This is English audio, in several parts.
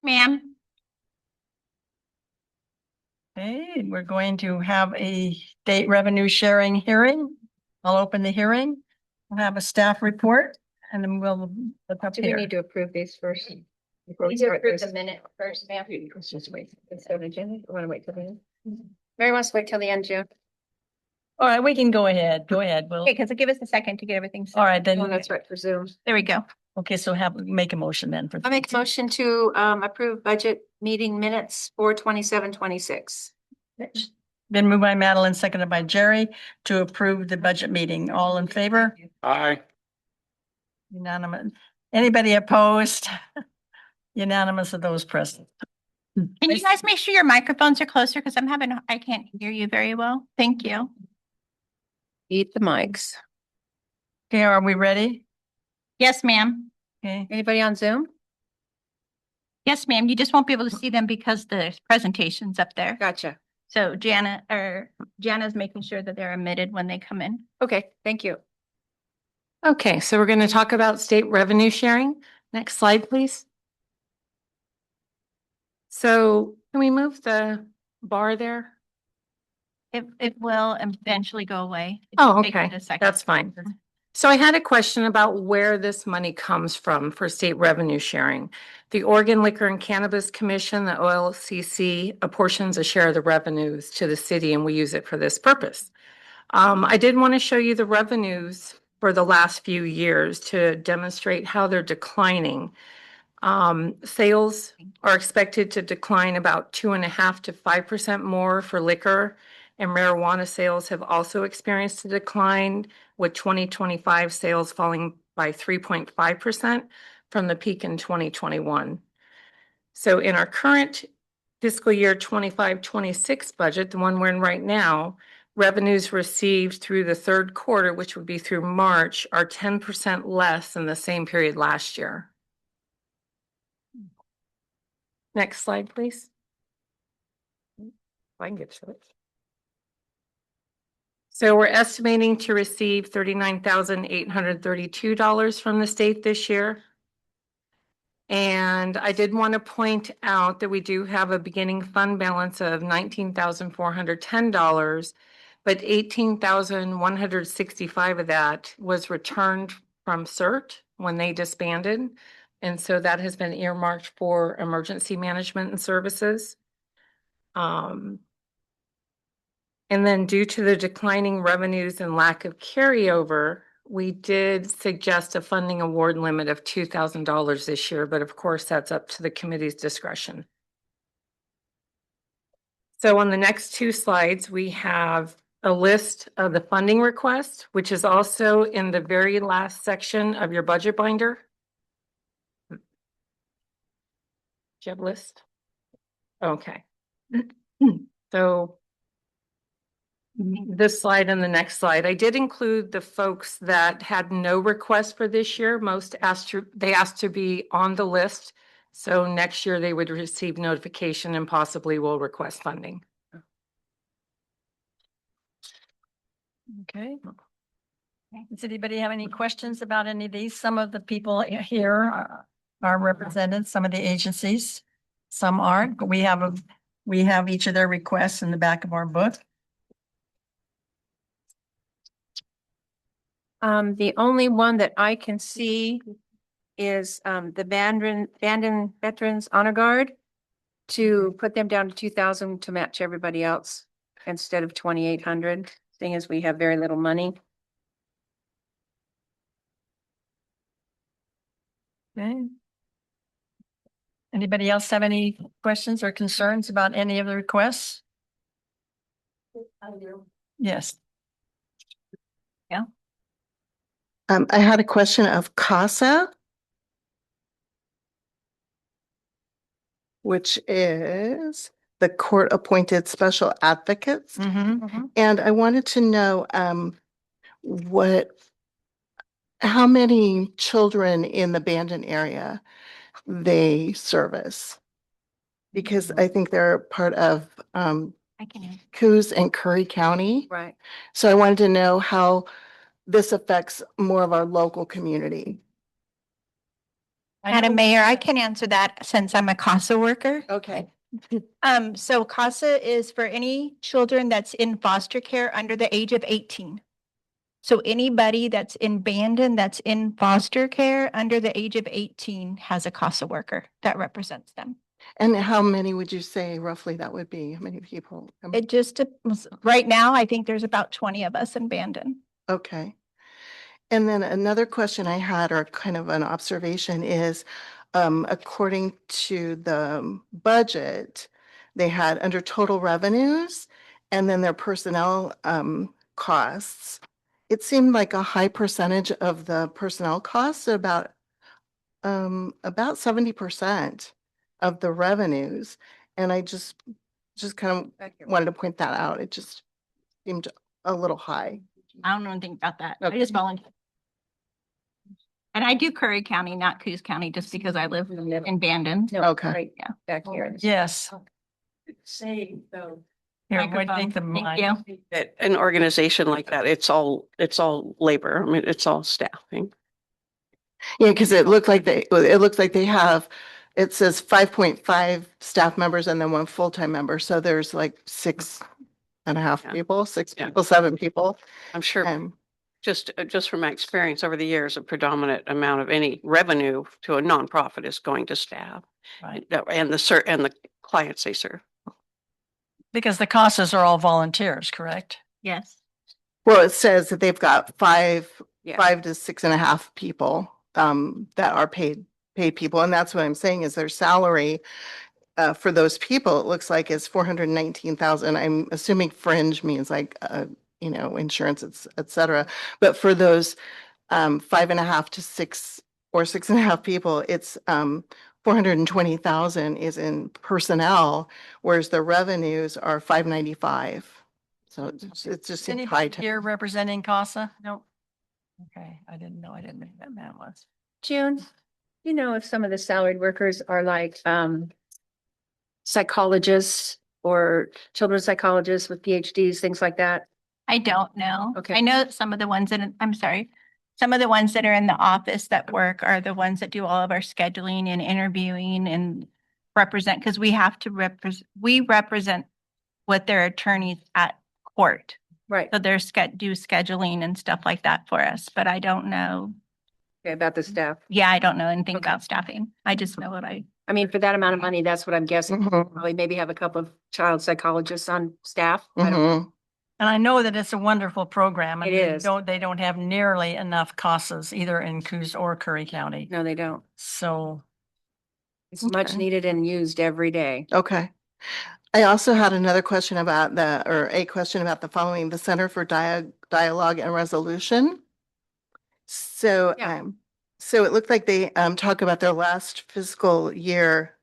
Ma'am. Okay, we're going to have a state revenue sharing hearing. I'll open the hearing. We'll have a staff report and then we'll look up Do we here. need to approve these first? Before we start approve this- the minute first, ma'am. Let's just wait. Let's go to Jenny. You want to wait till the end? Mary wants to wait till the end, June. All right, we can go ahead. Go ahead. We'll, Okay, because it'll give us a second to get everything. set. all right, Oh, then. that's right, for Zoom. There we go. Okay, so make a motion then for. I make a motion to approve budget meeting minutes for 27-26. Been moved by Madeline, seconded by Jerry to approve the budget meeting. All in favor? Aye. Unanimous. Anybody opposed? Unanimous of those present. Can you guys make sure your microphones are closer? Because I can't hear you very well. Thank you. Eat the mics. Okay, are we ready? Yes, ma'am. Okay, Anybody on Zoom? Yes, ma'am. You just won't be able to see them because the presentation's up there. Gotcha. So Jana's making sure that they're emitted when they come in. Okay, thank you. Okay, so we're going to talk about state revenue sharing. Next slide, please. So can we move the bar there? It will eventually go away. It Oh, just takes okay. it a second. That's fine. So I had a question about where this money comes from for state revenue sharing. The Oregon Liquor and Cannabis Commission, the OLCC, apportions a share of the revenues to the city and we use it for this purpose. I did want to show you the revenues for the last few years to demonstrate how they're declining. Sales are expected to decline about 2.5% to 5% more for liquor, and marijuana sales have also experienced a decline, with 2025 sales falling by 3.5% from the peak in 2021. So in our current fiscal year 25-26 budget, the one we're in right now, revenues received through the third quarter, which would be through March, are 10% less than the same period last year. Next slide, please. If I can get to it. So we're estimating to receive $39,832 from the state this year. And I did want to point out that we do have a beginning fund balance of $19,410, but $18,165 of that was returned from CERT when they disbanded. And so that has been earmarked for emergency management and services. And then due to the declining revenues and lack of carryover, we did suggest a funding award limit of $2,000 this year, but of course that's up to the committee's discretion. So on the next two slides, we have a list of the funding requests, which is also in the very last section of your budget binder. Do you have a list? Okay. So this slide and the next slide, I did include the folks that had no request for this year. Most asked to be on the list. So next year they would receive notification and possibly will request funding. okay. Does anybody have any questions about any of these? Some of the people here are represented, some of the agencies, some aren't, but we have each of their requests in the back of our book. The only one that I can see is the Bandon Veterans Honor Guard, to put them down to 2,000 to match everybody else instead of 2,800, seeing as we have very little money. Okay. Anybody else have any questions or concerns about any of the requests? Yes. I had a question of CASA, which is the court-appointed special advocates. Mm-hmm. And I wanted to know how many children in the Bandon area they service. Because I think they're part of I can. Coos and Curry County. Right. So I wanted to know how this affects more of our local community. Madam Mayor, I can answer that since I'm a CASA worker. Okay. So CASA is for any children that's in foster care under the age of 18. So anybody that's in Bandon that's in foster care under the age of 18 has a CASA worker that represents them. And how many would you say roughly that would be? How many people? It just, right now, I think there's about 20 of us in Bandon. Okay. And then another question I had, or kind of an observation, is according to the budget, they had under total revenues and then their personnel costs. It seemed like a high percentage of the personnel costs, about 70% of the revenues. And I just kind of wanted to point that out. It just seemed a little high. I don't know anything about that. I Okay. just volunteer. And I do Curry County, not Coos County, just because I live in Bandon. No, Okay. right, Yeah. back here. Yes. Say, though. Here, what do you Microphone. think the Thank mic? you. That an organization like that, it's all labor. I mean, it's all staffing. Yeah, because it looks like they have, it says 5.5 staff members and then one full-time member. So there's like 6.5 Yeah. people, six Yeah. people, 7 people. I'm sure, Um, just from my experience over the years, a predominant amount of any revenue to a nonprofit is going to staff. Right. And the clients they serve. Because the CASAs are all volunteers, correct? Yes. well, it says that they've got 5 Yeah. to 6.5 people that are paid people. And that's what I'm saying is their salary for those people, it looks like is 419,000. I'm assuming fringe means like insurance, et cetera. But for those 5.5 to 6 or 6.5 people, it's 420,000 is in personnel, whereas the revenues are 595. So it's just seemed high. Anybody here representing CASA? No. Okay, I didn't know who that man was. June, you know, if some of the salaried workers are like psychologists or children's psychologists with PhDs, things like that. I don't know. Okay. I know some of the ones that, I'm sorry, some of the ones that are in the office that work are the ones that do all of our scheduling and interviewing and represent, because we have to represent what their attorneys at court. Right. So they're do scheduling and stuff like that for us, but I don't know. Okay, about the staff. Yeah, I don't know anything Okay. about staffing. I just know what I, I mean, for that amount of money, that's what I'm guessing. Mhm, Probably maybe have a couple of child psychologists on staff. I don't know. mhm. And I know that it's a wonderful program. and It is. They don't have nearly enough CASAs either in Coos or Curry County. No, they don't. So It's much Okay. needed and used every day. Okay. I also had another question about a question about the following, the Center for Dialogue and Resolution. So, Yeah. so it looked like they talk about their last fiscal year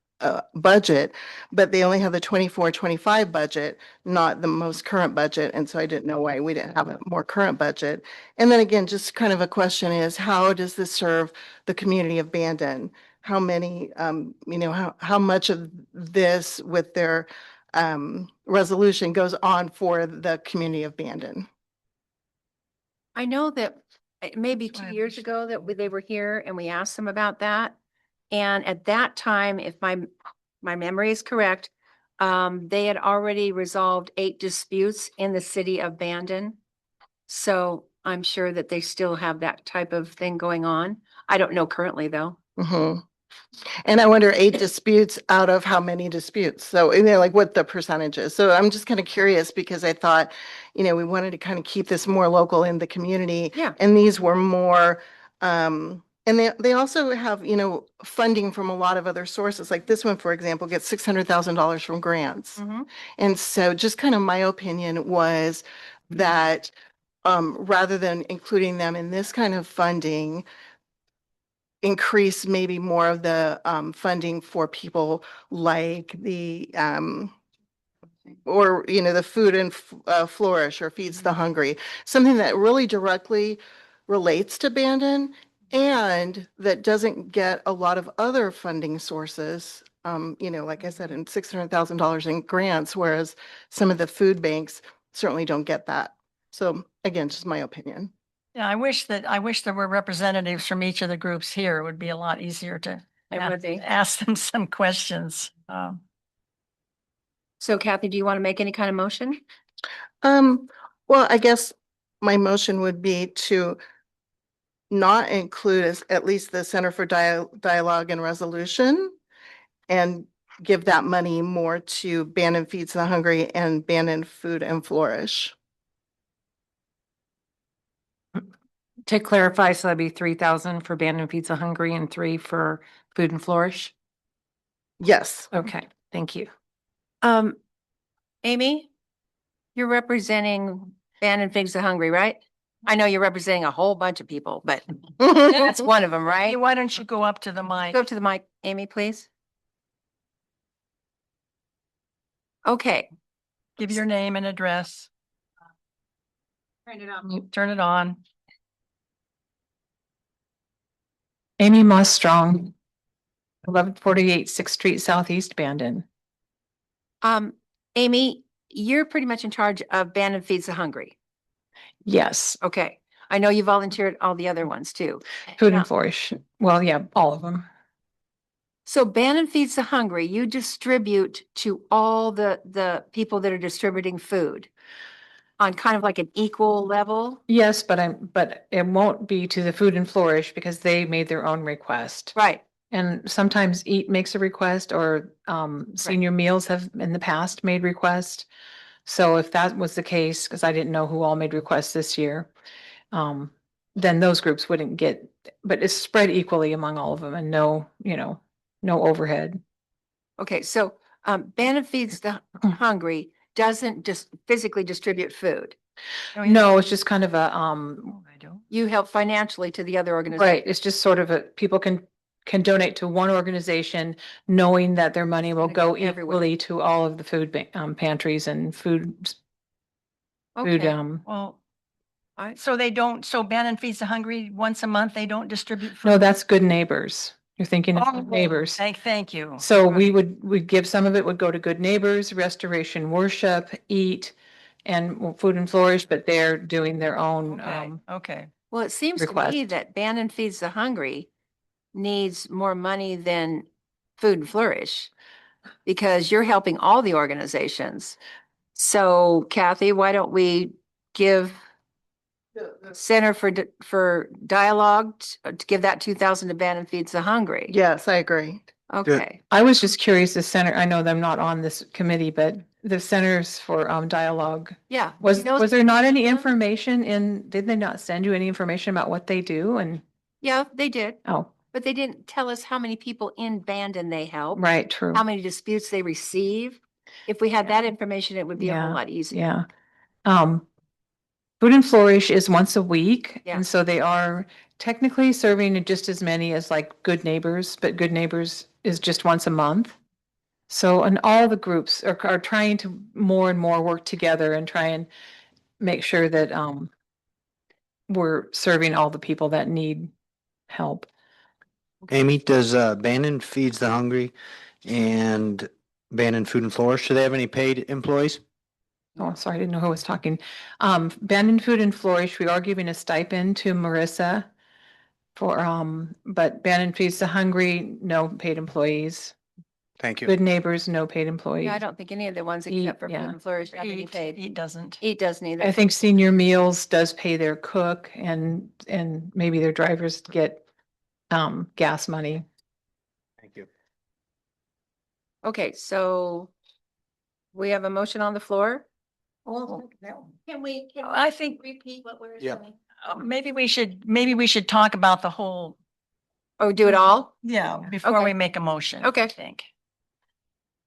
budget, but they only have the 24-25 budget, not the most current budget. And so I didn't know why we didn't have a more current budget. And then again, just kind of a question is, how does this serve the community of Bandon? How many, how much of this with their resolution goes on for the community of Bandon? I know that maybe That's why 2 I years wish- ago that they were here and we asked them about that. And at that time, if my memory is correct, they had already resolved 8 disputes in the city of Bandon. So I'm sure that they still have that type of thing going on. I don't know currently, though. Mhm. And I wonder 8 disputes out of how many disputes? So, like what the percentage is. So I'm just kind of curious because I thought, we wanted to kind of keep this more local in the community. Yeah. And these were more, and they also have, funding from a lot of other sources. Like this one, for example, gets $600,000 from grants. And so just kind of my opinion was that rather than including them in this kind of funding, increase maybe more of the funding for people like the the Food and Flourish or Feeds the Hungry, something that really directly relates to Bandon and that doesn't get a lot of other funding sources. Like I said, in $600,000 in grants, whereas some of the food banks certainly don't get that. So again, just my opinion. yeah, I wish there were representatives from each of the groups here. It would be a lot easier to It would be. ask them some questions. So Kathy, do you want to make any kind of motion? Well, I guess my motion would be to not include at least the Center for Dialogue and Resolution and give that money more to Bandon Feeds the Hungry and Bandon Food and Flourish. To clarify, so that'd be 3,000 for Bandon Feeds the Hungry and 3 for Food and Flourish. Yes. Okay, thank you. Amy, you're representing Bandon Feeds the Hungry, right? I know you're representing a whole bunch of people, but that's one of them, Hey, right? why don't you go up to the mic? Go to the mic, Amy, please. Okay. Give your name and address. Turn it on. Amy Moss Strong, 1148 6th Street Southeast, Bandon. Amy, you're pretty much in charge of Bandon Feeds the Hungry. Yes, Okay. I know you volunteered all the other ones too. Food Yeah. and Flourish. Well, yeah, all of them. So Bandon Feeds the Hungry, you distribute to all the people that are distributing food on kind of like an equal level? Yes, but it won't be to the Food and Flourish because they made their own request. Right. And sometimes Eat makes a request or Senior Meals have in the past made requests. So if that was the case, because I didn't know who all made requests this year, then those groups wouldn't get, but it's spread equally among all of them and no overhead. Okay, so Bandon Feeds the Hungry doesn't just physically distribute food. No, it's just kind of a, Oh, I don't. You help financially to the other organization. right, it's just sort of people can donate to one organization, knowing that their money will Gonna go go everywhere. equally to all of the food pantries and food, Okay. Well, I- so they don't, so Bannon Feeds the Hungry once a month, they don't distribute no, food? that's Good Neighbors. You're thinking of Oh, Good Neighbors. Thank you. So we'd give, some of it would go to Good Neighbors, Restoration Worship, Eat, and Food and Flourish, but they're doing their own, Okay, okay. Well, it seems to me request. that Bandon Feeds the Hungry needs more money than Food and Flourish because you're helping all the organizations. So Kathy, why don't we give Center for Dialogue to give that 2,000 to Bandon Feeds the Hungry? Yes, I agree. Okay. I was just curious, the center, I know that I'm not on this committee, but the Centers for Dialogue, Yeah. was you know- there not any information did they not send you any information about what they do? And, Yeah, they did, oh, but they didn't tell us how many people in Bandon they help. right, true. How many disputes they receive. If we had that information, it would be a whole Yeah, lot easier. Yeah. Food and Flourish is once a week. Yeah. And so they are technically serving just as many as like Good Neighbors, but Good Neighbors is just once a month. So, and all the groups are trying to more and more work together and try and make sure that we're serving all the people that need help. Amy, does Bannon Feeds the Hungry and Bannon Food and Flourish, do they have any paid employees? Oh, sorry, I didn't know who was talking. Bandon Food and Flourish, we are giving a stipend to Marissa for, but Bandon Feeds the Hungry, no paid employees. Thank you. Good Neighbors, no paid employees. Yeah, I don't think any of the ones Eat, except for Food yeah. and Flourish have any Eat paid. doesn't. Eat doesn't either. I think Senior Meals does pay their cook and maybe their drivers get gas money. Thank you. Okay, so we have a motion on the floor. Can we I think repeat what we're Yeah. saying? maybe we should talk about the whole, Oh, do it all? yeah, before Okay. we make a motion. Okay. I think.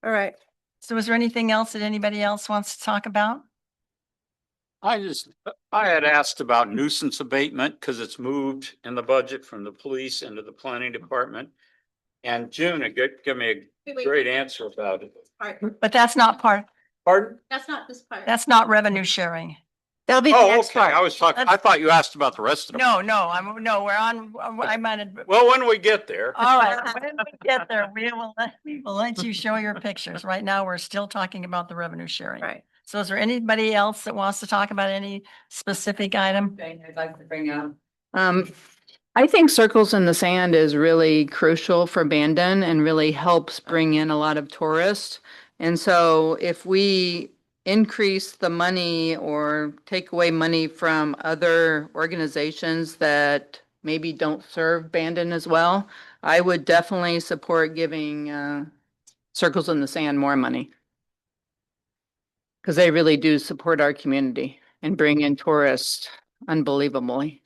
All right. So is there anything else that anybody else wants to talk about? I had asked about nuisance abatement because it's moved in the budget from the police into the planning department. And June, give me a great answer about it. But that's not part, Pardon? That's not this part. that's not revenue sharing. That'll be the Oh, next okay. part. I was talking, I thought you asked about the rest of them. No, we're on, I meant. Well, when we get there. All right, when we get there, we will let you show your pictures. Right now, we're still talking about the revenue sharing. Right. So is there anybody else that wants to talk about any specific item? I'd like to bring up. I think Circles in the Sand is really crucial for Bandon and really helps bring in a lot of tourists. And so if we increase the money or take away money from other organizations that maybe don't serve Bandon as well, I would definitely support giving Circles in the Sand more money. Because they really do support our community and bring in tourists unbelievably.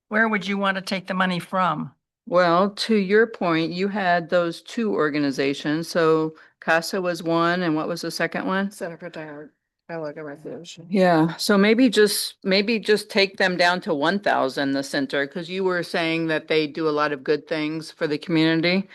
Where would you want to take the money from? Well, to your point, you had those two organizations. So CASA was one, and what was the second one? Center for Dialogue and Resolution. Yeah, so maybe just take them down to 1,000, the center, because you were saying that they do a lot of good things for the community.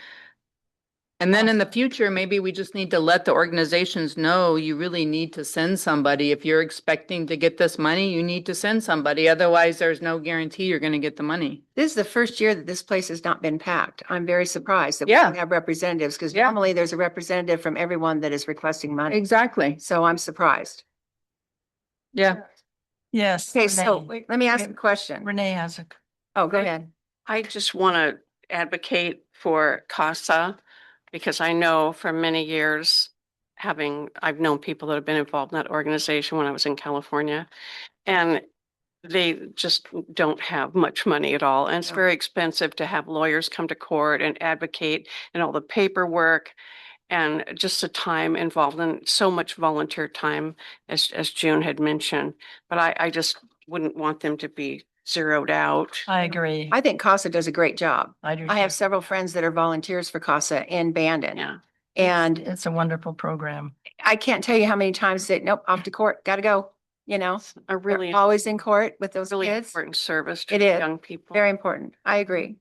And then in the future, maybe we just need to let the organizations know you really need to send somebody. If you're expecting to get this money, you need to send somebody. Otherwise, there's no guarantee you're going to get the money. This is the first year that this place has not been packed. I'm very surprised that we Yeah. don't have representatives because Yeah. normally there's a representative from everyone that is requesting money. Exactly. So I'm surprised. Yeah. Yes. Okay, so Renee. let me ask a question. Renee has a. Oh, go ahead. I just want to advocate for CASA because I know for many years, I've known people that have been involved in that organization when I was in California, and they just don't have much money at all. And it's No. very expensive to have lawyers come to court and advocate and all the paperwork and just the time involved and so much volunteer time, as June had mentioned. But I just wouldn't want them to be zeroed out. I agree. I think CASA does a great job. I do. I have too. several friends that are volunteers for CASA in Bandon. Yeah. And It's a wonderful program. I can't tell you how many times that, nope, off to court, gotta go, you know? A really, They're always in court with those really kids. important service to It is. young people. Very important. I agree.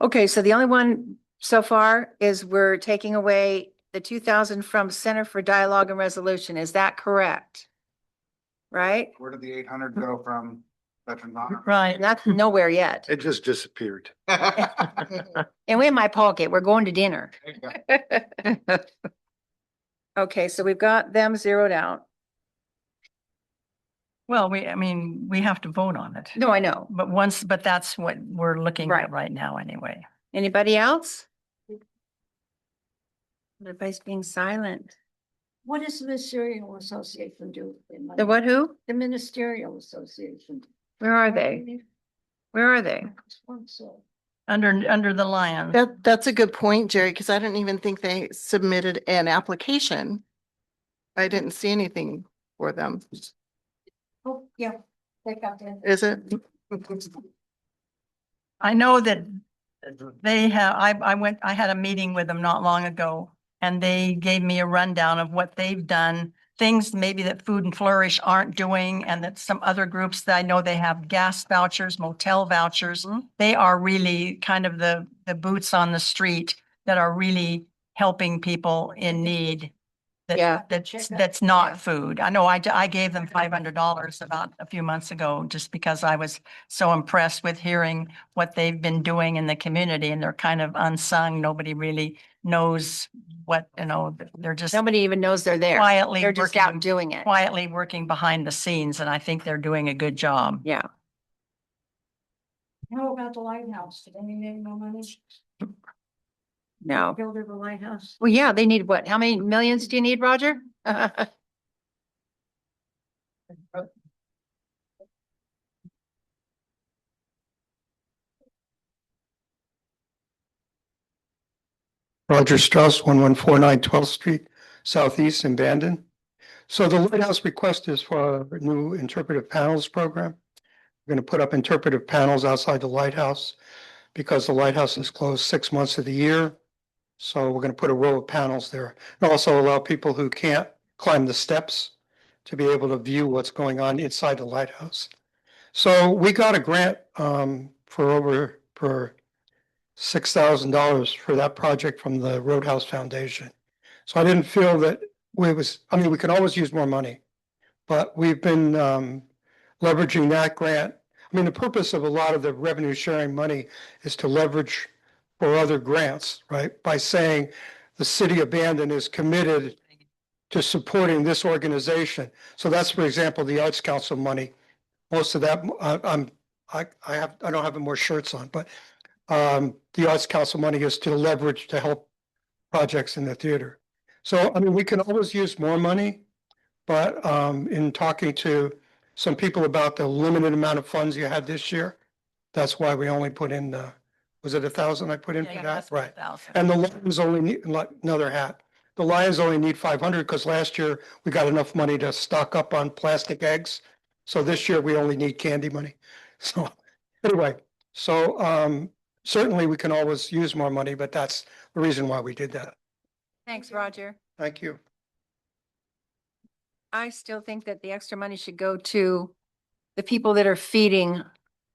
Okay, so the only one so far is we're taking away the 2,000 from Center for Dialogue and Resolution. Is that correct? Right? Where did the 800 go from Veterans Honor? Right. And that's nowhere yet. It just disappeared. And we in my pocket, we're going to dinner. Okay, so we've got them zeroed out. Well, I mean, we have to vote on it. No, I know. But that's what we're looking Right. at right now anyway. Anybody else? Everybody's being silent. What does the ministerial association do? The what, who? The ministerial association. Where are they? Where are they? Under the Lions. That's a good point, Jerry, because I didn't even think they submitted an application. I didn't see anything for them. Oh, yeah, they got that. Is it? I know that they have, I had a meeting with them not long ago and they gave me a rundown of what they've done, things maybe that Food and Flourish aren't doing and that some other groups that I know they have gas vouchers, motel vouchers. They are really kind of the boots on the street that are really helping people in need. Yeah. That's not food. I know I gave them $500 about a few months ago, just because I was so impressed with hearing what they've been doing in the community and they're kind of unsung. Nobody really knows what, they're just Nobody even knows they're there. quietly They're just out working, doing it. quietly working behind the scenes. And I think they're doing a good job. Yeah. How about the lighthouse? Did they need more money? No. Build the lighthouse? Well, yeah, they need what? How many millions do you need, Roger? Roger Strauss, 1149 12th Street, Southeast in Bandon. So the Lighthouse request is for a new interpretive panels program. We're going to put up interpretive panels outside the lighthouse because the lighthouse is closed 6 months of the year. So we're going to put a row of panels there and also allow people who can't climb the steps to be able to view what's going on inside the lighthouse. So we got a grant for $6,000 for that project from the Roadhouse Foundation. So I didn't feel that we can always use more money, but we've been leveraging that grant. I mean, the purpose of a lot of the revenue sharing money is to leverage for other grants, right? By saying the city of Bandon is committed to supporting this organization. So that's, for example, the Arts Council money. Most of that, I'm I don't have more shirts on, but the Arts Council money is to leverage to help projects in the theater. So, I mean, we can always use more money, but in talking to some people about the limited amount of funds you had this year, that's why we only put in was it 1,000 I put in Yeah, for you that? asked for Right. 1,000. And the Lions only need, like, another hat. The Lions only need 500 because last year we got enough money to stock up on plastic eggs. So this year we only need candy money. So anyway, so certainly we can always use more money, but that's the reason why we did that. Thanks, Roger. Thank you. I still think that the extra money should go to the people that are feeding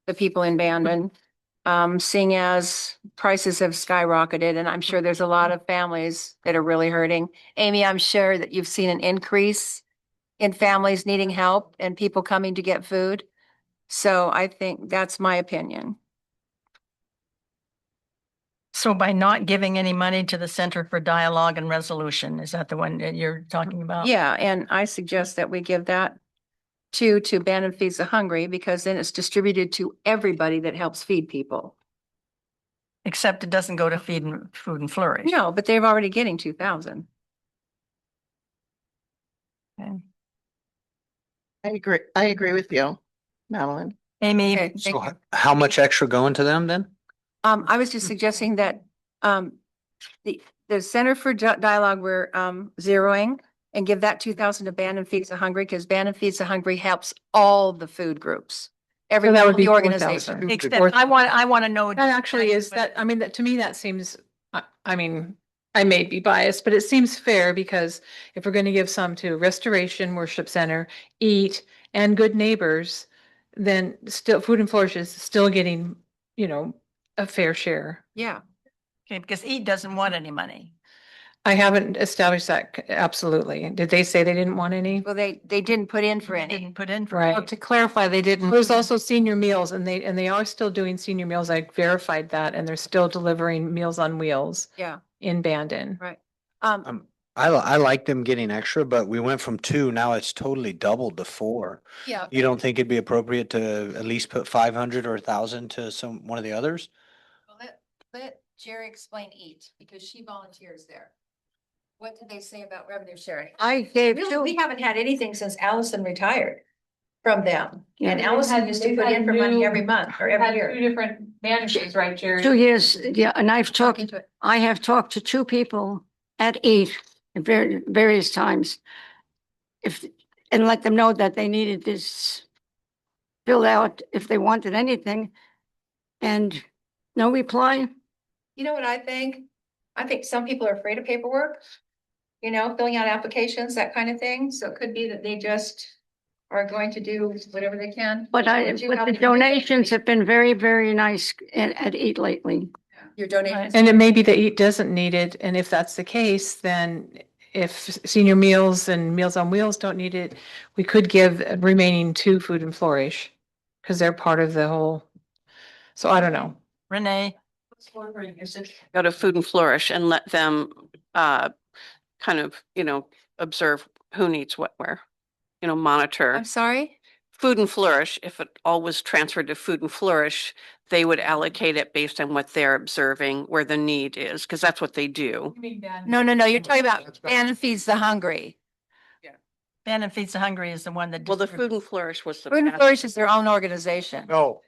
the people in Bandon. Seeing as prices have skyrocketed, and I'm sure there's a lot of families that are really hurting. Amy, I'm sure that you've seen an increase in families needing help and people coming to get food. So I think that's my opinion. So by not giving any money to the Center for Dialogue and Resolution, is that the one that you're talking about? Yeah, and I suggest that we give that to Bandon Feeds the Hungry, because then it's distributed to everybody that helps feed people. Except it doesn't go to Food and Flourish. No, but they're already getting 2,000. Okay. I agree with you, Madeline. Amy, Okay, So thank you. how much extra going to them then? I was just suggesting that, the Center for Dialogue, we're, zeroing and give that 2,000 to Bandon Feeds the Hungry, because Bandon Feeds the Hungry helps all the food groups. Every So that would be the 4,000. organization. except I want to know. That actually is that, I mean, that to me, that seems, I mean, I may be biased, but it seems fair because if we're going to give some to Restoration Worship Center, Eat, and Good Neighbors, then still Food and Flourish is still getting, you know, a fair share. Yeah. Okay, because Eat doesn't want any money. I haven't established that absolutely. Did they say they didn't want any? Well, they didn't put in for any. Didn't put in for. Right. Well, to clarify, they didn't. There's also senior meals and they are still doing senior meals. I verified that and they're still delivering Meals on Wheels Yeah, in Bandon. right. I like them getting extra, but we went from 2, now it's totally doubled to 4. Yeah. You don't think it'd be appropriate to at least put 500 or 1,000 to one of the others? Let Jerry explain Eat, because she volunteers there. What did they say about revenue sharing? I gave Really, two. we haven't had anything since Allison retired from them. Yeah. And Allison used to put in for money every month or every year. different managers, right, Jerry? 2 years, yeah, and I've Look talked, into it. I have talked to 2 people at Eat at various times. And let them know that they needed this filled out if they wanted anything. And no reply. You know what I think? I think some people are afraid of paperwork. You know, filling out applications, that kind of thing. So it could be that they just are going to do whatever they can. But Would you but help the me? donations have been very, very nice at Eat lately. Your donations. And it may be that Eat doesn't need it. And if that's the case, then if Senior Meals and Meals on Wheels don't need it, we could give remaining to Food and Flourish because they're part of the whole. So I don't know. Renee, Go to Food and Flourish and let them kind of, observe who needs what where. Monitor. I'm sorry? Food and Flourish, if it all was transferred to Food and Flourish, they would allocate it based on what they're observing, where the need is, because that's what they do. No, you're talking about Bandon Feeds the Hungry. Bandon Feeds the Hungry is the one that. Well, the Food and Flourish was the. Food and past- Flourish is their own organization. No.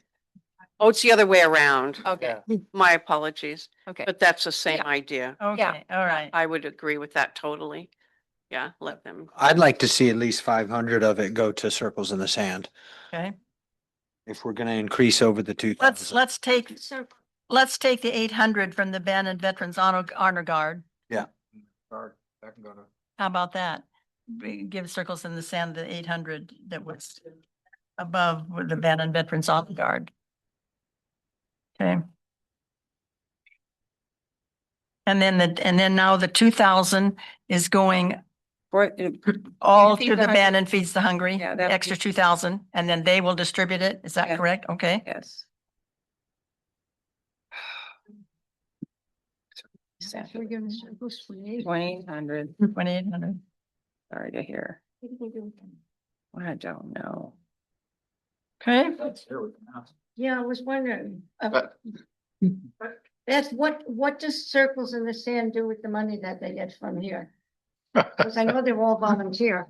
Oh, it's the other way around. Okay, My apologies, okay. but that's the same Yeah. idea. Okay, all right. I would agree with that totally. Yeah, let them. I'd like to see at least 500 of it go to Circles in the Sand. Okay, If we're gonna increase over the 2,000. let's take the 800 from the Bandon Veterans Honor Guard. Yeah. How about that? We give Circles in the Sand the 800 that was above with the Bandon Veterans Honor Guard. Okay. And then now the 2,000 is going all Feed to the the Hungry. Bandon Feeds the Hungry, Yeah, that'd extra be- 2,000, and then they will distribute it. Is that Yeah. correct? Okay. Yes. 2,800. 2,800. Sorry to hear. I don't know. Okay. Yeah, I was wondering. That's what does Circles in the Sand do with the money that they get from here? Because I know they're all volunteer.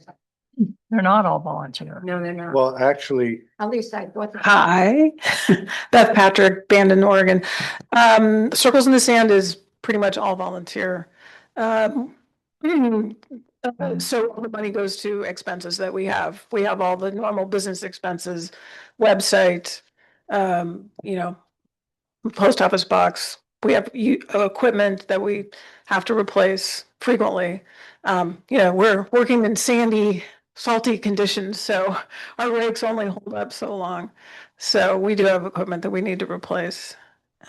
They're not all volunteer. No, they're not. Well, actually, At least I thought. Hi, Beth Patrick, Bandon, Oregon. Circles in the Sand is pretty much all volunteer. So all the money goes to expenses that we have. We have all the normal business expenses, website, post office box. We have equipment that we have to replace frequently. We're working in sandy, salty conditions, so our rakes only hold up so long. So we do have equipment that we need to replace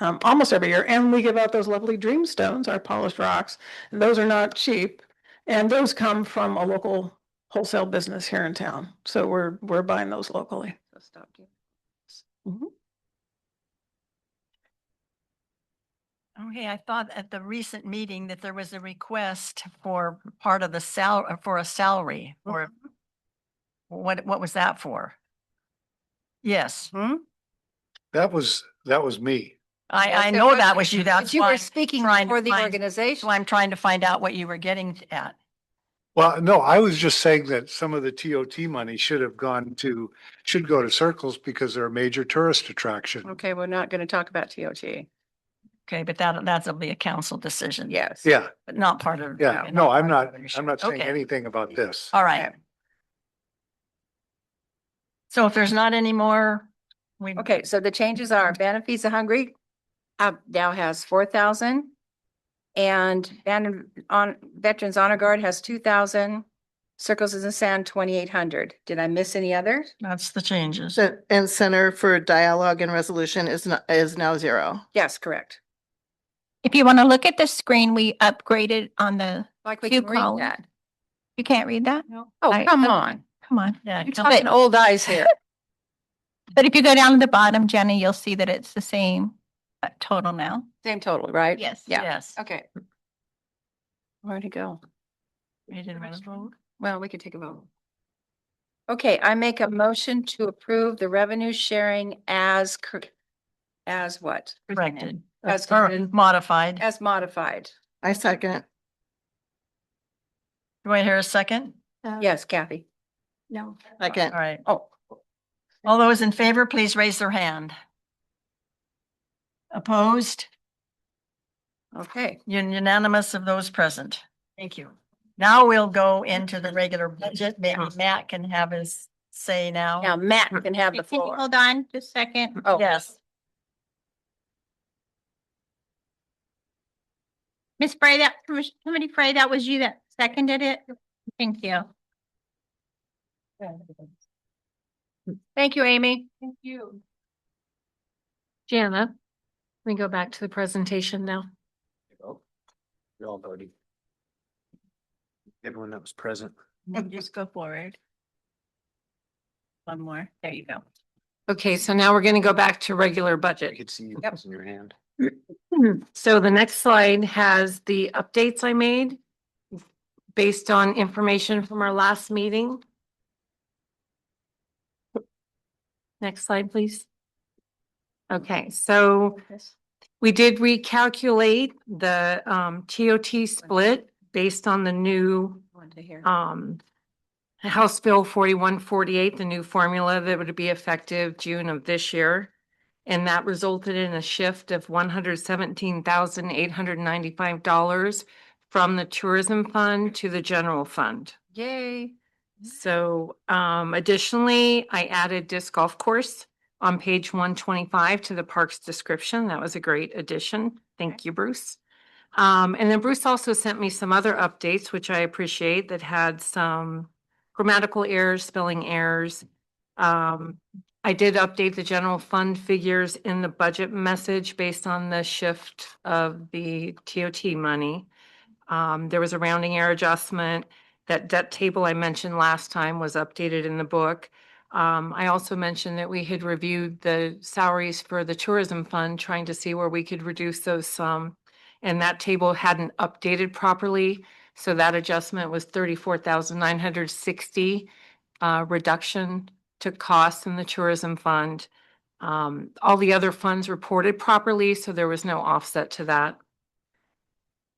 almost every year. And we give out those lovely dream stones, our polished rocks. And those are not cheap. And those come from a local wholesale business here in town. So we're buying those locally. So stop doing Mhm. Okay, I thought at the recent meeting that there was a request for part of the for a salary, or what was that for? Yes, that was me. I Yes, it know was. that was you. That's But you why were I'm speaking trying to for the find- organization. So I'm trying to find out what you were getting at. Well, no, I was just saying that some of the TOT money should go to Circles because they're a major tourist attraction. Okay, we're not going to talk about TOT. Okay, but that'll be a council decision. Yes. Yeah, But not part of. yeah. okay, No, I'm part not, of the I'm not saying Okay. anything about this. All right. So if there's not any more, we. Okay, so the changes are Band Feeds the Hungry now has 4,000. And Veterans Honor Guard has 2,000. Circles in the Sand, 2,800. Did I miss any others? That's the changes. And Center for Dialogue and Resolution is now 0. Yes, correct. If you want to look at the screen, we upgraded on the, Like we Few can read columns. that. you can't read that? Oh, I- come on. Come on. Yeah. You're come- talking old eyes here. But if you go down to the bottom, Jenny, you'll see that it's the same total now. Same total, right? Yes. Yeah. Yes. Okay. Where'd it go? You didn't want to vote? Well, we could take a vote. Okay, I make a motion to approve the revenue sharing as what? Corrected. As Or corrected. modified. As modified. I second. Do I hear a second? Yes, Kathy. No. Second. All right. Oh, All those in favor, please raise their hand. Opposed? okay. Unanimous of those present. Thank you. Now we'll go into the regular budget. Maybe Matt can have his say Now now. Matt can have the Can you floor. hold on just a second? Oh, Yes. Ms. Frey, somebody Frey, that was you that seconded it? Thank you. Thank you, Amy. Thank you. Jana, we go back to the presentation now. You're all voting. Everyone that was present. Just go forward. One more. There you go. Okay, so now we're going to go back to regular I budget. could see you Yep. in your hand. So the next slide has the updates I made based on information from our last meeting. Next slide, please. Okay, so we did recalculate the TOT split based on the new Wanted to hear. House Bill 4148, the new formula that would be effective June of this year. And that resulted in a shift of $117,895 from the tourism fund to the general fund. Yay. So additionally, I added disc golf course on page 125 to the parks description. That was a great addition. Thank you, Bruce. And then Bruce also sent me some other updates, which I appreciate, that had some grammatical errors, spelling errors. I did update the general fund figures in the budget message based on the shift of the TOT money. There was a rounding error adjustment. That debt table I mentioned last time was updated in the book. I also mentioned that we had reviewed the salaries for the tourism fund, trying to see where we could reduce those some. And that table hadn't updated properly. So that adjustment was 34,960 reduction to costs in the tourism fund. All the other funds reported properly, so there was no offset to that.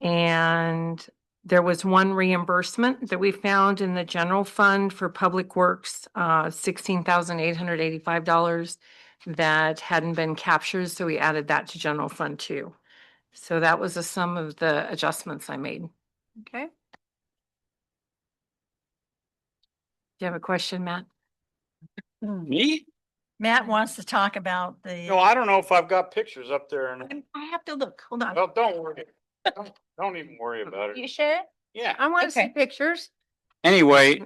And there was one reimbursement that we found in the general fund for Public Works, $16,885 that hadn't been captured, so we added that to general fund too. So that was the sum of the adjustments I made. Okay. Do you have a question, Matt? Me? Matt wants to talk about the. No, I don't know if I've got pictures up there and, I have to look. Hold on. well, don't worry. Don't even worry about You it. sure? Yeah. I want to see Okay. pictures. Anyway,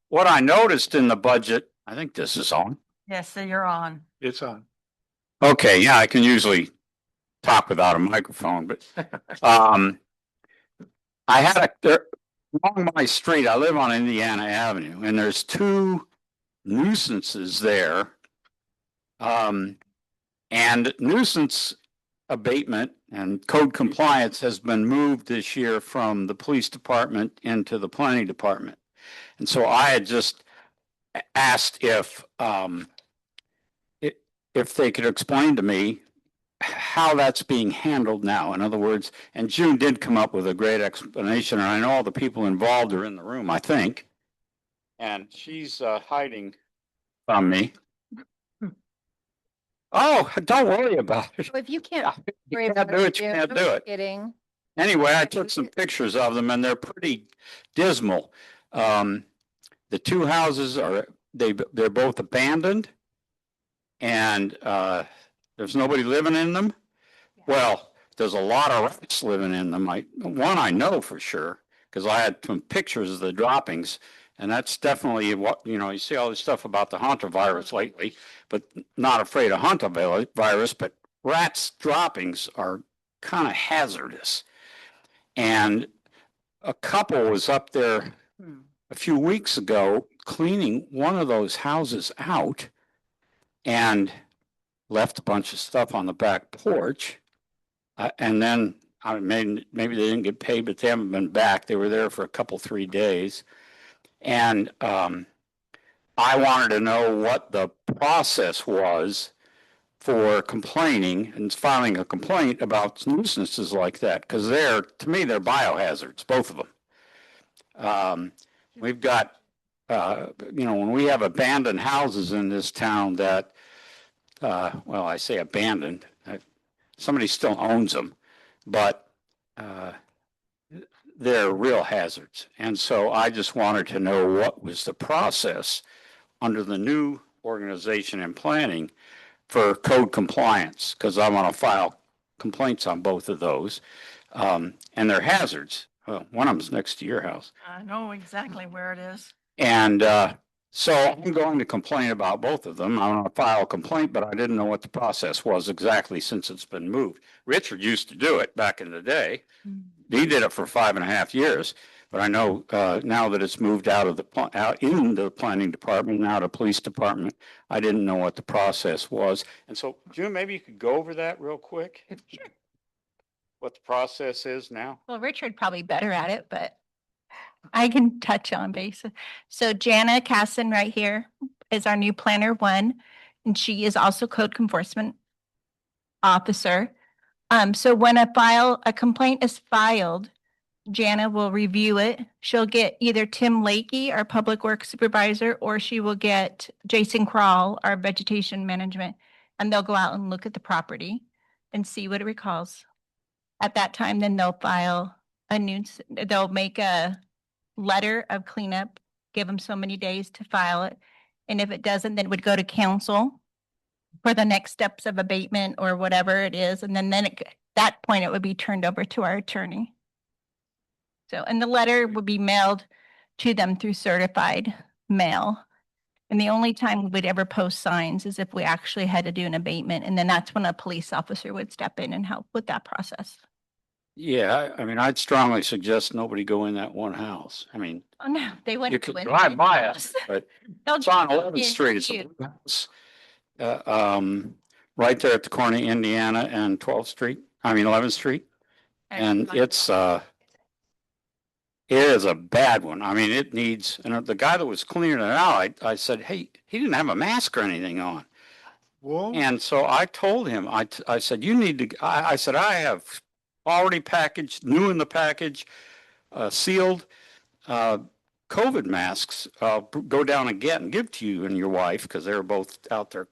what I noticed in the budget, I think this is on. Yes, so you're on. It's on. Okay, yeah, I can usually talk without a microphone, but, I had along my street, I live on Indiana Avenue, and there's two nuisances there. And nuisance abatement and code compliance has been moved this year from the police department into the planning department. And so I had just asked if they could explain to me how that's being handled now. In other words, and June did come up with a great explanation, and I know all the people involved are in the room, I think. And she's hiding from me. Oh, don't worry about it. Well, if you can't. You worry can't about do it, you can't no do it. Kidding. Anyway, I took some pictures of them and they're pretty dismal. The two houses they're both abandoned and there's nobody living in them. Well, there's a lot of rats living in them. One I know for sure because I had some pictures of the droppings, and that's definitely what, you see all this stuff about the hantavirus lately, but not afraid of hantavirus, but rats droppings are kind of hazardous. And a couple was up there a few weeks ago cleaning one of those houses out and left a bunch of stuff on the back porch. And then maybe they didn't get paid, but they haven't been back. They were there for a couple, 3 days. And I wanted to know what the process was for complaining and filing a complaint about nuisances like that, because to me, they're biohazards, both of them. We've got, when we have abandoned houses in this town that, well, I say abandoned, somebody still owns them, but they're real hazards. And so I just wanted to know what was the process under the new organization and planning for code compliance, because I want to file complaints on both of those. And they're hazards. Well, one of them's next to your house. I know exactly where it is. And so I'm going to complain about both of them. I want to file a complaint, but I didn't know what the process was exactly since it's been moved. Richard used to do it back in the day. He did it for 5.5 years, but I know now that it's moved out in the planning department, now to police department, I didn't know what the process was. And so, June, maybe you could go over that real quick? Sure. What the process is now? Well, Richard probably better at it, but I can touch on base. So Jana Casson right here is our new planner 1, and she is also code enforcement officer. So when a complaint is filed, Jana will review it. She'll get either Tim Lakey, our public works supervisor, or she will get Jason Crawl, our vegetation management, and they'll go out and look at the property and see what it recalls. At that time, then they'll file they'll make a letter of cleanup, give them so many days to file it. And if it doesn't, then it would go to council for the next steps of abatement or whatever it is. And then at that point, it would be turned over to our attorney. So, and the letter would be mailed to them through certified mail. And the only time we would ever post signs is if we actually had to do an abatement. And then that's when a police officer would step in and help with that process. Yeah, I mean, I'd strongly suggest nobody go in that one house. I mean, Oh, no, they wouldn't. you could go in drive the by house. it, but They'll it's on just 11th Street. It's a you. blue house. Right there at the corner of Indiana and 11th Street. And it is a bad one. I mean, it needs, and the guy that was cleaning it out, I said, hey, he didn't have a mask or anything on. Whoa. And so I told him, I said, you need to, I said, I have already packaged, new in the package, sealed, COVID masks. Go down and get and give to you and your wife, because they were both out there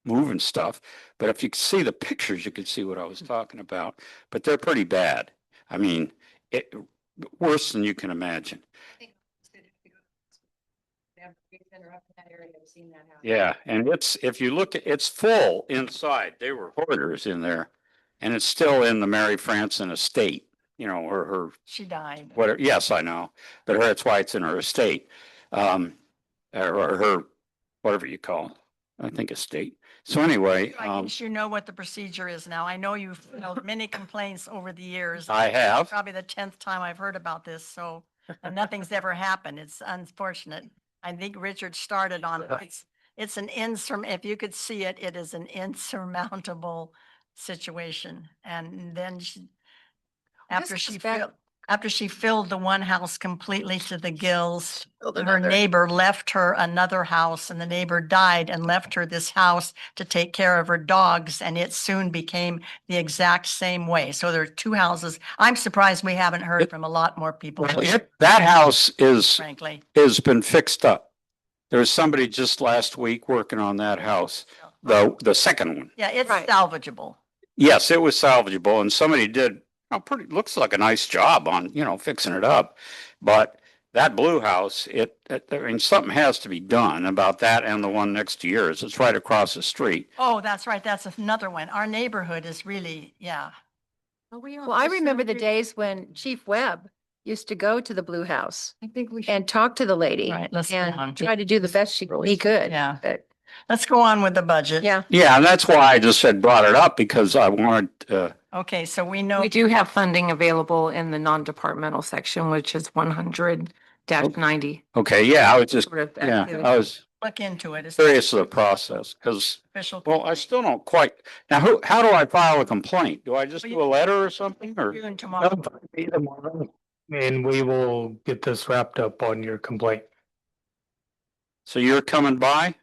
moving stuff. But if you could see the pictures, you could see what I was talking about. But they're pretty bad. I mean, worse than you can imagine. Yeah, and if you look at, it's full inside. They were hoarders in there. And it's still in the Mary Franson estate, you know, or her, She died. whatever, yes, I know. But that's why it's in her estate. Or her, whatever you call it, I think estate. So anyway, I guess you know what the procedure is now. I know you've held many complaints over the years. I have. Probably the 10th time I've heard about this, so, and nothing's ever happened. It's unfortunate. I think Richard started on it. It's an if you could see it, it is an insurmountable situation. And then after she filled the one house completely to the gills, her neighbor left her another house, and the neighbor died and left her this house to take care of her dogs, and it soon became the exact same way. So there are two houses. I'm surprised we haven't heard from a lot more people. Well, that house Frankly, has been fixed up. There was somebody just last week working on that house, the second one. yeah, it's salvageable. Yes, it was salvageable, and somebody did, looks like a nice job on, fixing it up. But that blue house, I mean, something has to be done about that and the one next to yours. It's right across the street. Oh, that's right. That's another one. Our neighborhood is really, yeah. Well, I remember the days when Chief Webb used to go to the Blue House I think we should. and talk to the lady Right, let's go on. and try to do the best he could. Yeah. But Let's go on with the budget. yeah, Yeah, and that's why I just brought it up, because I wanted, Okay, so we know. We do have funding available in the non-departmental section, which is 100-90. okay, yeah, I was just, Sort of yeah, activity. I was Look into it. It's curious of the process, because, official. well, I still don't quite, now how do I file a complaint? Do I just do a letter or something, or? June tomorrow. And we will get this wrapped up on your complaint, So you're coming by?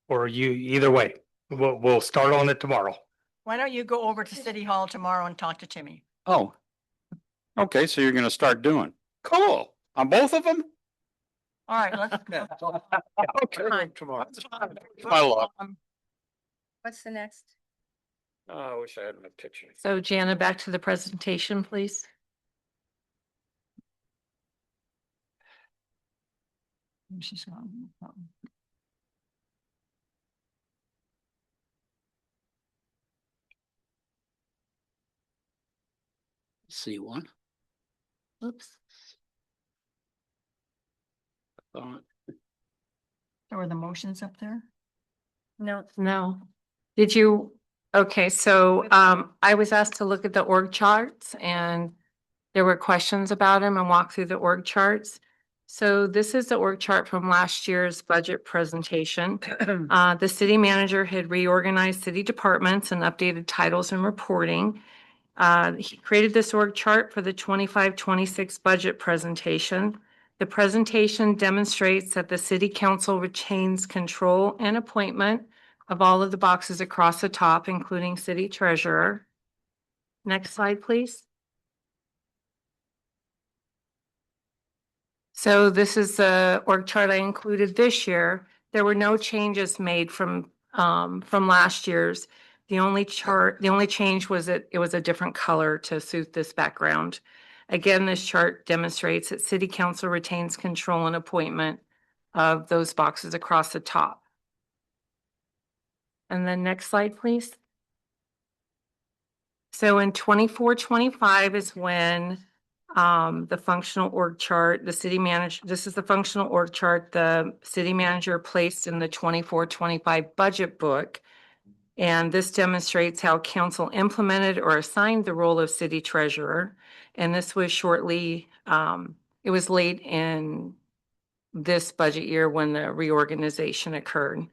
or either way. We'll start on it tomorrow. Why don't you go over to City Hall tomorrow and talk to Timmy? Oh. Okay, so you're gonna start doing. Cool. On both of them? All right, let's go. Okay. Tomorrow. My luck. what's the next? Oh, I wish I had my picture. So Jana, back to the presentation, please. She's gone. See one. Oops. There were the motions up there? No. Did you? Okay, so I was asked to look at the org charts, and there were questions about them and walk through the org charts. So this is the org chart from last year's budget presentation. The city manager had reorganized city departments and updated titles and reporting. He created this org chart for the 25-26 budget presentation. The presentation demonstrates that the city council retains control and appointment of all of the boxes across the top, including city treasurer. Next slide, please. So this is the org chart I included this year. There were no changes made from last year's. The only change was that it was a different color to suit this background. Again, this chart demonstrates that city council retains control and appointment of those boxes across the top. And then next slide, please. So in 24-25 is when the functional org chart, this is the functional org chart the city manager placed in the 24-25 budget book. And this demonstrates how council implemented or assigned the role of city treasurer. And this was shortly, it was late in this budget year when the reorganization occurred.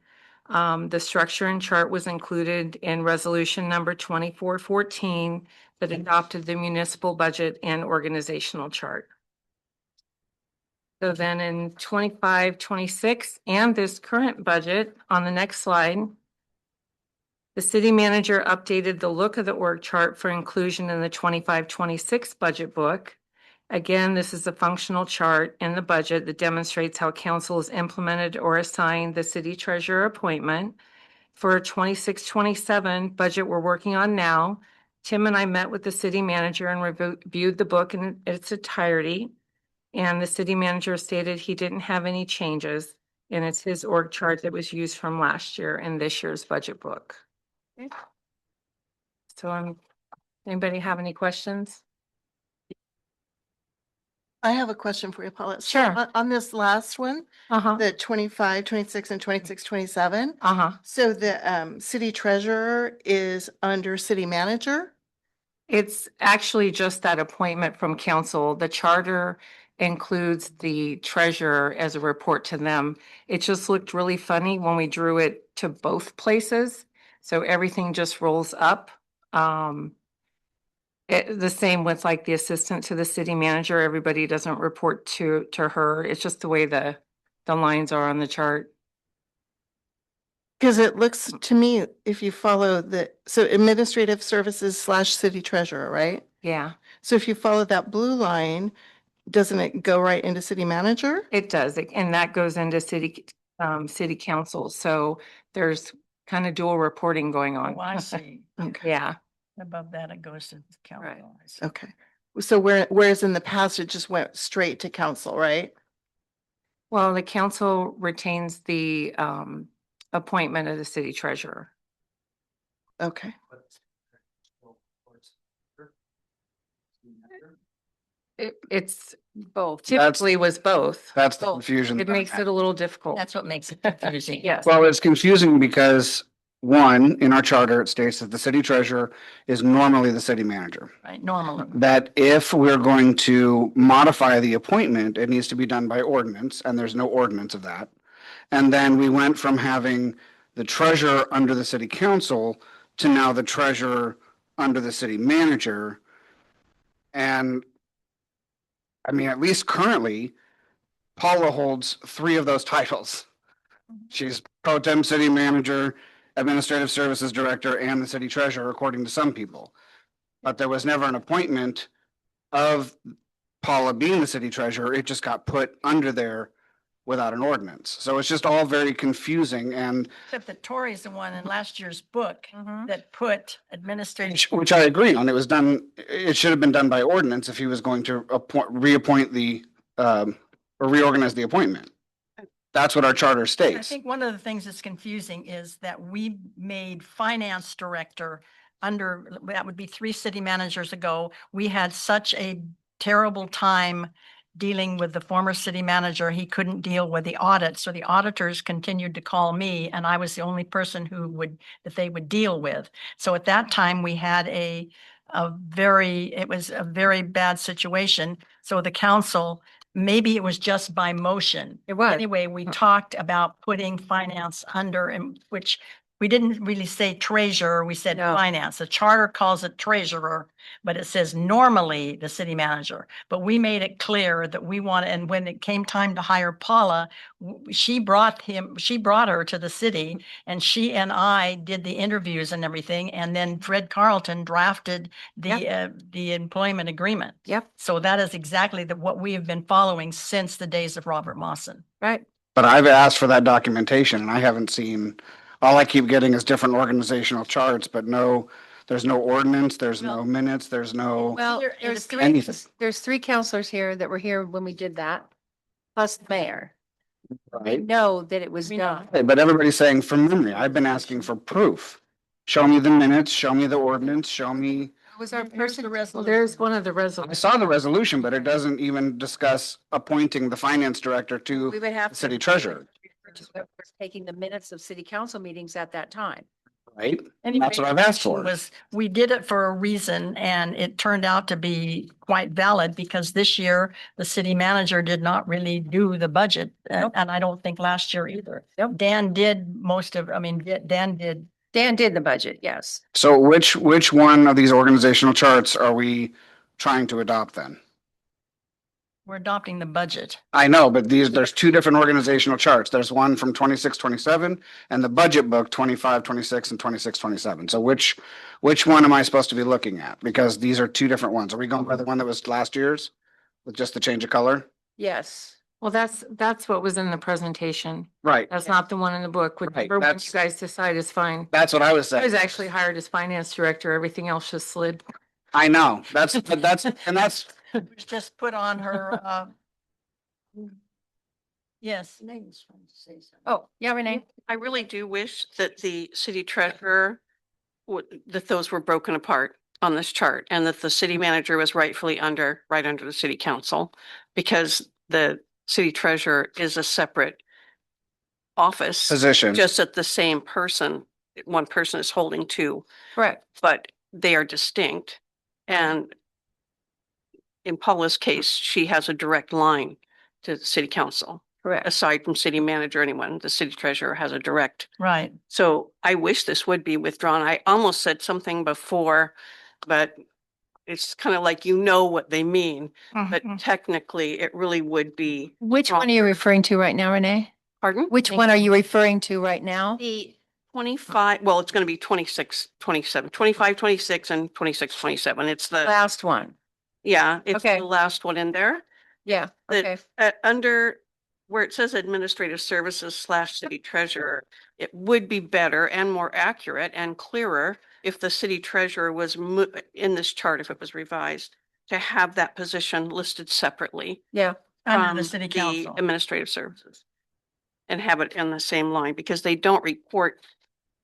The structure and chart was included in resolution number 2414 that adopted the municipal budget and organizational chart. So then in 25-26 and this current budget on the next slide, The city manager updated the look of the org chart for inclusion in the 25-26 budget book. Again, this is a functional chart in the budget that demonstrates how council has implemented or assigned the city treasurer appointment. For 26-27 budget we're working on now, Tim and I met with the city manager and reviewed the book in its entirety. And the city manager stated he didn't have any changes, and it's his org chart that was used from last year in this year's budget book. So anybody have any questions? I have a question for you, Paula. So Sure. On this last one, Uh-huh. the 25, 26, and 26, 27. Uh-huh. So the city treasurer is under city manager? It's actually just that appointment from council. The charter includes the treasurer as a report to them. It just looked really funny when we drew it to both places. So everything just rolls up. The same with like the assistant to the city manager. Everybody doesn't report to her. It's just the way the lines are on the chart. Because it looks to me, if you follow so administrative services / city treasurer, right? Yeah, So if you follow that blue line, doesn't it go right into city manager? it does. And that goes into city council. So there's kind of dual reporting going on. Oh, I see. Okay, Yeah. Above that, it goes to council. I see. okay. So whereas in the past, it just went straight to council, right? Well, the council retains the appointment of the city treasurer. Okay. It's Both. typically was both. That's the Both. confusion. It makes it a little difficult. That's what makes it confusing. Yes. Well, it's confusing because one, in our charter, it states that the city treasurer is normally the city manager. Right, normally. That if we're going to modify the appointment, it needs to be done by ordinance, and there's no ordinance of that. And then we went from having the treasurer under the city council to now the treasurer under the city manager. And I mean, at least currently, Paula holds 3 of those titles. She's pro tem city manager, administrative services director, and the city treasurer, according to some people. But there was never an appointment of Paula being the city treasurer. It just got put under there without an ordinance. So it's just all very confusing, and Except that Tori's the one in last year's book that put administrative. which I agree on. It was done, it should have been done by ordinance if he was going to reappoint or reorganize the appointment. That's what our charter I states. think one of the things that's confusing is that we made finance director that would be 3 city managers ago. We had such a terrible time dealing with the former city manager. He couldn't deal with the audit. So the auditors continued to call me, and I was the only person that they would deal with. So at that time, we had it was a very bad situation. So the council, maybe it was just by motion. It was. Anyway, we talked about putting finance under, and which we didn't really say treasurer, we said No. finance. The charter calls it treasurer, but it says normally the city manager. But we made it clear that we want, and when it came time to hire Paula, she brought her to the city, and she and I did the interviews and everything. And then Fred Carlton drafted the employment agreement. Yep. So that is exactly what we have been following since the days of Robert Mawson. Right. But I've asked for that documentation, and I haven't seen, all I keep getting is different organizational charts, but there's no ordinance, there's no minutes, there's no Well, There- there's it- anything. there's 3 counselors here that were here when we did that, plus the mayor. We Right? know that it was We know. done. Okay, but everybody's saying from memory. I've been asking for proof. Show me the minutes, show me the ordinance, show me. Who was our Here's person? the Well, resolution. there's one of the I resolutions. saw the resolution, but it doesn't even discuss appointing the finance director to We would have. the city to- treasurer, Taking the minutes of city council meetings at that time. right? Anyway, That's what I've asked for. We did it for a reason, and it turned out to be quite valid because this year the city manager did not really do the budget. And I don't think last year either. Nope. Dan did Dan did. Dan did the budget, yes. So which one of these organizational charts are we trying to adopt then? We're adopting the budget. I know, but there's two different organizational charts. There's one from 26, 27, and the budget book 25, 26, and 26, 27. So which one am I supposed to be looking at? Because these are two different ones. Are we going by the one that was last year's with just the change of color? Yes. Well, that's what was in the presentation. Right. That's not the one in the book. Whichever one you that's- guys decide is fine. That's what I was I saying. was actually hired as finance director. Everything else just slid. I know. That's Was just put on her, yes. Oh, yeah, Renee. I really do wish that the city treasurer that those were broken apart on this chart and that the city manager was rightfully right under the city council, because the city treasurer is a separate office. Position. Just that the same person, one person is holding two, Correct. but they are distinct. And in Paula's case, she has a direct line to the city council. Correct. Aside from city manager, anyone, the city treasurer has a direct. Right. So I wish this would be withdrawn. I almost said something before, but it's kind of like, you know what they mean, but technically it really would be. Which one are you referring to right now, Renee? Pardon? Which one are you referring to right now? The 25, well, it's going to be 26, 27, 25, 26 and 26, 27. It's the, Last one. yeah, it's Okay. the last one in there. Yeah, okay. Under where it says administrative services / city treasurer, it would be better and more accurate and clearer if the city treasurer was in this chart, if it was revised, to have that position listed separately. Yeah. Under from the city council. Administrative services. And have it in the same line, because they don't report,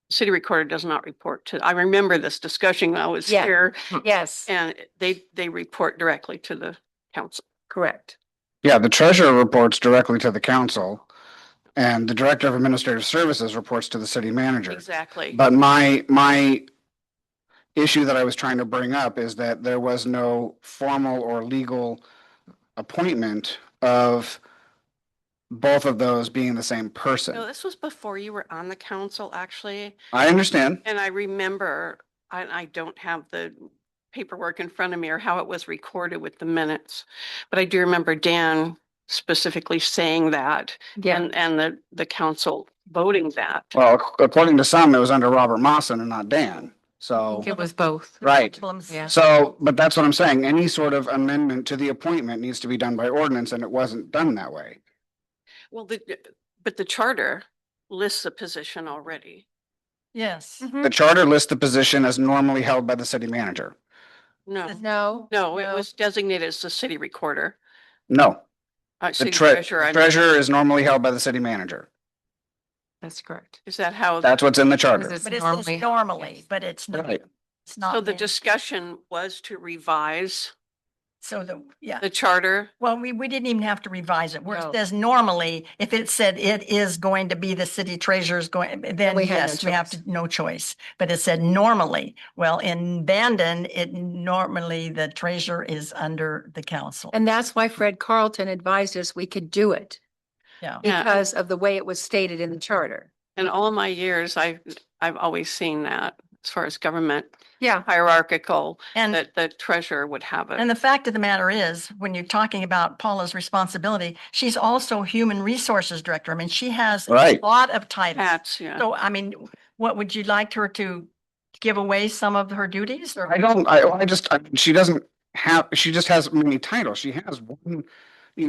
city recorder does not report to, I remember this discussion when I was Yeah. here, Yes, and they report directly to the council. correct. Yeah, the treasurer reports directly to the council and the director of administrative services reports to the city manager. Exactly. But my issue that I was trying to bring up is that there was no formal or legal appointment of both of those being the same person. No, this was before you were on the council, actually. I understand. And I remember, I don't have the paperwork in front of me or how it was recorded with the minutes, but I do remember Dan specifically saying that. Yeah. And the council voting that. Well, according to some, it was under Robert Mawson and not Dan. So, It was both. right. Problems. Yeah. So, but that's what I'm saying. Any sort of amendment to the appointment needs to be done by ordinance, and it wasn't done that way. Well, but the charter lists a position already. Yes. The charter lists the position as normally held by the city manager. No, No. it was designated as the city recorder, No, the city treasurer. I mean. treasurer is normally held by the city manager. That's correct. Is that how? That's what's in the charter. Because But it says normally, but it's not, Right. it's not. So the in- discussion was to revise So yeah. the charter. Well, we didn't even have to revise it. Where No. it says normally, if it said it is going to be the city treasurer's going, then we had no yes, we have choice. to, no choice. But it said normally. Well, in Bandon, it normally the treasurer is under the council. And that's why Fred Carlton advised us we could do it Yeah. Yeah. because of the way it was stated in the charter. In all of my years, I've always seen that as far as government Yeah. hierarchical, And that the treasurer would have it. And the fact of the matter is, when you're talking about Paula's responsibility, she's also human resources director. I mean, she has a Right. lot of titles. Hats, yeah. So, I mean, what would you like her to give away some of her duties or? She doesn't have, she just has many titles. She has one,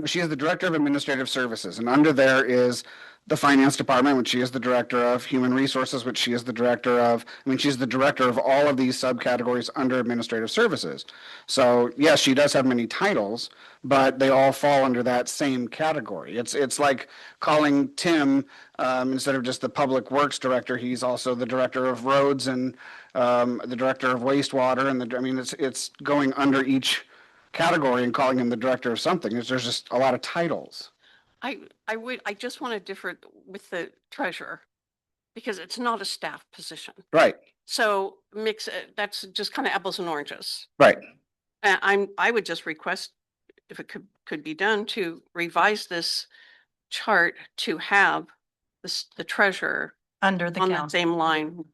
she is the director of administrative services, and under there is the finance department, which she is the director of, human resources, which she is the director of. She's the director of all of these subcategories under administrative services. So yes, she does have many titles, but they all fall under that same category. It's like calling Tim, instead of just the public works director, he's also the director of roads and the director of wastewater, and it's going under each category and calling him the director of something. There's just a lot of titles. I just want to differ with the treasurer, because it's not a staff position. Right, So that's just kind of apples and oranges. right. I would just request, if it could be done, to revise this chart to have the treasurer Under the on that council. same line.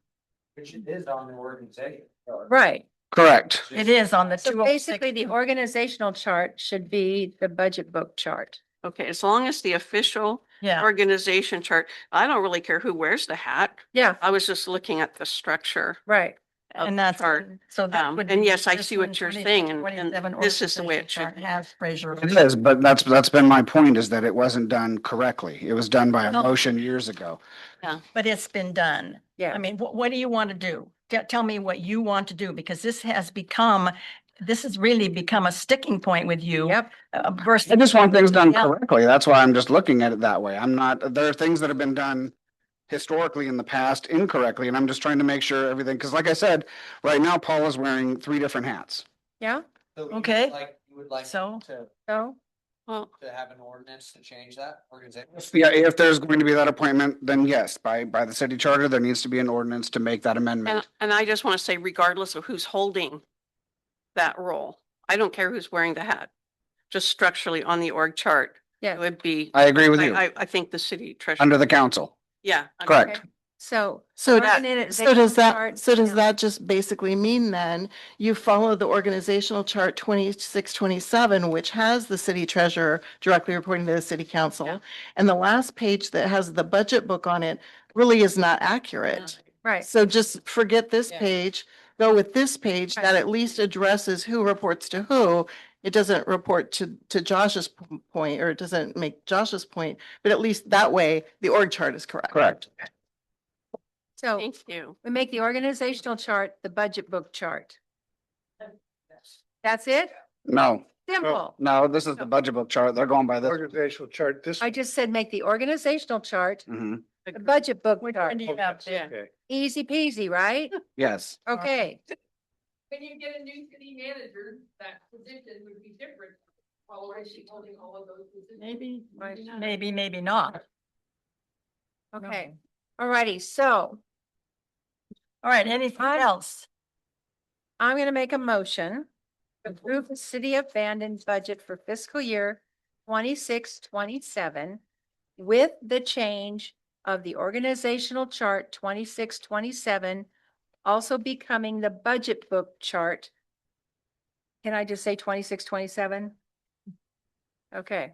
Which is on the organization. Right. Correct. It is on the So 206. basically, the organizational chart should be the budget book chart. Okay, as long as the official Yeah. organization chart, I don't really care who wears the hat. Yeah, I was just looking at the structure right. of And the that's, chart. so that would. And be yes, I this see one, what you're 26, saying, and 27 this is the way it organization should chart Has treasurer. It is, but that's been my point, is that it wasn't done correctly. It was done by a No. motion years ago. But it's been done. Yeah. I mean, what do you want to do? Tell me what you want to do, because this has really become a sticking point with you. Yep. Versus. I just want things done Yeah. correctly. That's why I'm just looking at it that way. There are things that have been done historically in the past incorrectly, and I'm just trying to make sure everything, because like I said, right now Paul is wearing 3 different hats. Yeah, Okay. You would like So- so, Well, to have an ordinance to change that organization? Yeah, if there's going to be that appointment, then yes, by the city charter, there needs to be an ordinance to make that amendment. and I just want to say, regardless of who's holding that role, I don't care who's wearing the hat. Just structurally on the org chart, yeah. it would be, I agree with you, I think the city treasurer. under the council. Yeah. Correct. Okay. So. So does organizational that, chart, so does yeah. that just basically mean then you follow the organizational chart 2627, which has the city treasurer directly reporting to the city council? Yeah. And the last page that has the budget book on it really is not accurate. Right. So just forget this Yeah. page, go with this page Right. that at least addresses who reports to who. It doesn't report to Josh's point, or it doesn't make Josh's point, but at least that way the org chart is correct. Correct. So Thank you. we make the organizational chart, the budget book chart. That's it? No, Simple. no, this is the budget book chart. They're going by this. Organizational chart, this. I just said make the organizational chart, Mhm. the budget book Which chart. one do you have there? Okay. Easy peasy, right? Yes. Okay. When you get a new city manager, that position would be different. Already holding all of those positions. Maybe, maybe not. Okay. Alrighty, so All right, anything else? I'm gonna make a motion to approve the city of Bandon's budget for fiscal year 26-27 with the change of the organizational chart 26-27 also becoming the budget book chart. Can I just say 26-27? Okay.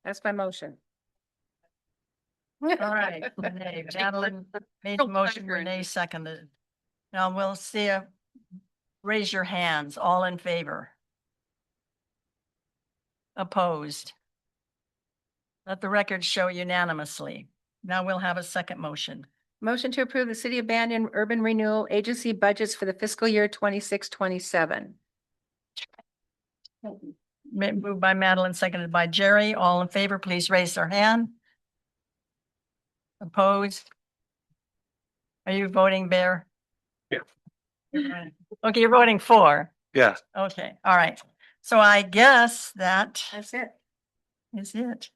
That's my motion. All right, Renee, Madeline made the motion, Renee seconded. Now we'll see you. Raise your hands, all in favor. Opposed. Let the record show unanimously. Now we'll have a second motion. Motion to approve the City of Bandon Urban Renewal Agency budgets for the fiscal year 26-27. Moved by Madeline, seconded by Jerry. All in favor, please raise their hand. Opposed? Are you voting, Bear? Yeah. Okay, you're voting for. Yeah. Okay, all right. So I guess that That's it. is it.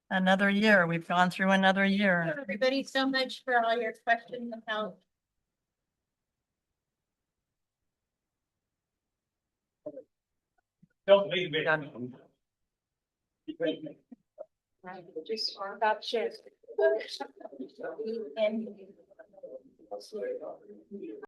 Another year. We've gone through another year. Everybody so much for all your questions about. Don't leave me. Just about shit.